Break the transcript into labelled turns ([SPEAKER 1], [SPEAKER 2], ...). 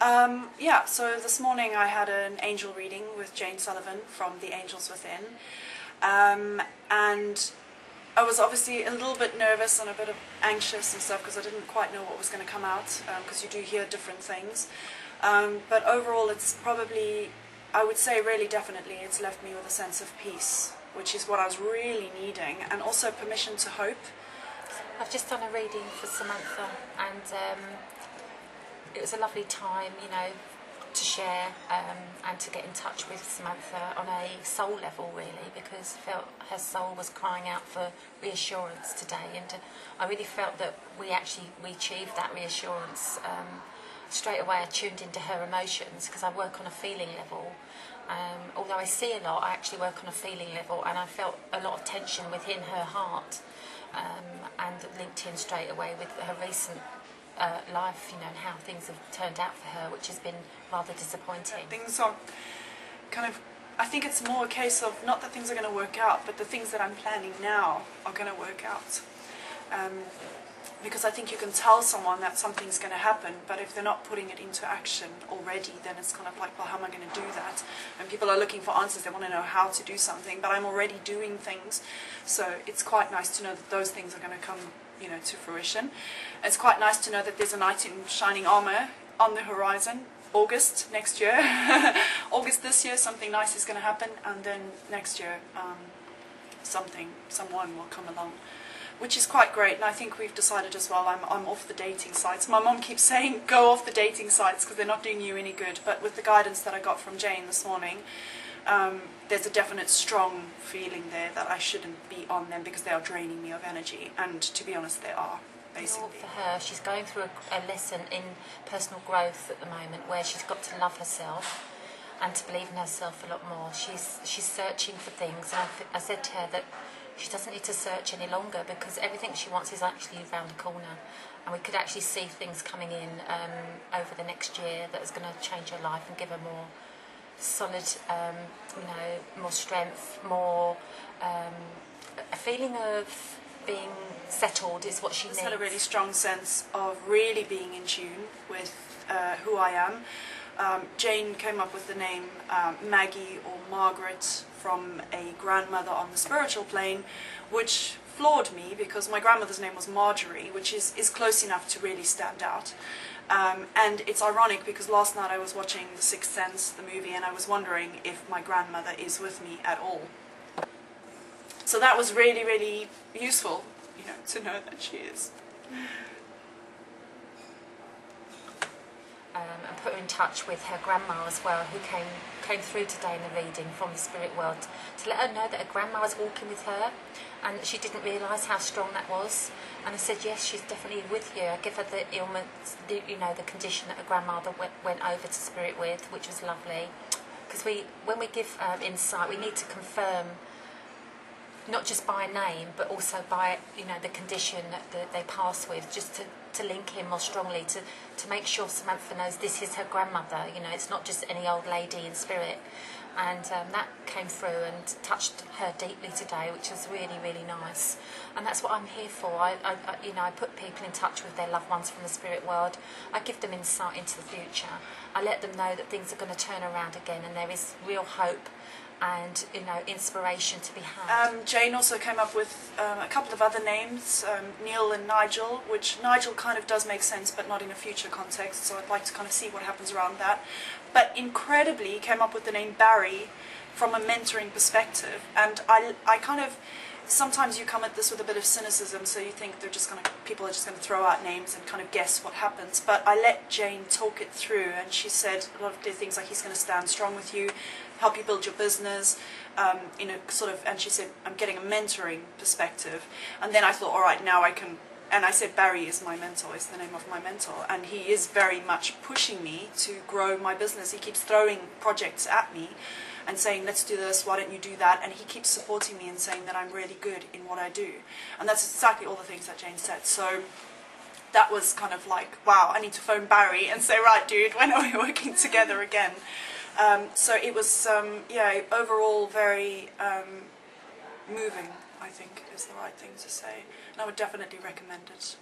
[SPEAKER 1] Yeah, so this morning I had an angel reading with Jane Sullivan from The Angels Within. And I was obviously a little bit nervous and a bit anxious and stuff because I didn't quite know what was going to come out, because you do hear different things. But overall it's probably, I would say really definitely, it's left me with a sense of peace, which is what I was really needing, and also permission to hope.
[SPEAKER 2] I've just done a reading for Samantha, and it was a lovely time, you know, to share and to get in touch with Samantha on a soul level, really, because I felt her soul was crying out for reassurance today, and I really felt that we achieved that reassurance. Straight away I tuned into her emotions, because I work on a feeling level. Although I see a lot, I actually work on a feeling level, and I felt a lot of tension within her heart, and linked in straight away with her recent life, you know, and how things have turned out for her, which has been rather disappointing.
[SPEAKER 1] Things are kind of, I think it's more a case of not that things are going to work out, but the things that I'm planning now are going to work out. Because I think you can tell someone that something's going to happen, but if they're not putting it into action already, then it's kind of like, well, how am I going to do that? And people are looking for answers, they want to know how to do something, but I'm already doing things, so it's quite nice to know that those things are going to come, you know, to fruition. It's quite nice to know that there's a knight in shining armor on the horizon. August next year, August this year, something nice is going to happen, and then next year, someone will come along, which is quite great. And I think we've decided as well, I'm off the dating sites. My mom keeps saying, go off the dating sites because they're not doing you any good. But with the guidance that I got from Jane this morning, there's a definite strong feeling there that I shouldn't be on them because they are draining me of energy. And to be honest, they are, basically.
[SPEAKER 2] For her, she's going through a lesson in personal growth at the moment, where she's got to love herself and to believe in herself a lot more. She's searching for things, and I said to her that she doesn't need to search any longer, because everything she wants is actually around the corner, and we could actually see things coming in over the next year that is going to change her life and give her more solid, you know, more strength, more a feeling of being settled is what she needs.
[SPEAKER 1] She's had a really strong sense of really being in tune with who I am. Jane came up with the name Maggie or Margaret from a grandmother on the spiritual plane, which floored me because my grandmother's name was Marjorie, which is close enough to really stand out. And it's ironic because last night I was watching The Sixth Sense, the movie, and I was wondering if my grandmother is with me at all. So that was really, really useful, you know, to know that she is.
[SPEAKER 2] And put her in touch with her grandma as well, who came through today in the reading from the spirit world, to let her know that her grandma was walking with her, and she didn't realise how strong that was. And I said, yes, she's definitely with you. I give her the ailment, you know, the condition that her grandmother went over to spirit with, which was lovely. Because when we give insight, we need to confirm, not just by name, but also by, you know, the condition that they pass with, just to link in more strongly, to make sure Samantha knows this is her grandmother. You know, it's not just any old lady in spirit. And that came through and touched her deeply today, which was really, really nice. And that's what I'm here for. You know, I put people in touch with their loved ones from the spirit world. I give them insight into the future. I let them know that things are going to turn around again, and there is real hope and, you know, inspiration to be had.
[SPEAKER 1] Jane also came up with a couple of other names, Neil and Nigel, which Nigel kind of does make sense, but not in a future context, so I'd like to kind of see what happens around that. But incredibly came up with the name Barry from a mentoring perspective, and I kind of, sometimes you come at this with a bit of cynicism, so you think people are just going to throw out names and kind of guess what happens. But I let Jane talk it through, and she said a lot of things like, he's going to stand strong with you, help you build your business, in a sort of, and she said, I'm getting a mentoring perspective. And then I thought, all right, now I can, and I said, Barry is my mentor, is the name of my mentor, and he is very much pushing me to grow my business. He keeps throwing projects at me and saying, let's do this, why don't you do that? And he keeps supporting me and saying that I'm really good in what I do. And that's exactly all the things that Jane said. So that was kind of like, wow, I need to phone Barry and say, right, dude, when are we working together again? So it was, yeah, overall very moving, I think is the right thing to say. And I would definitely recommend it.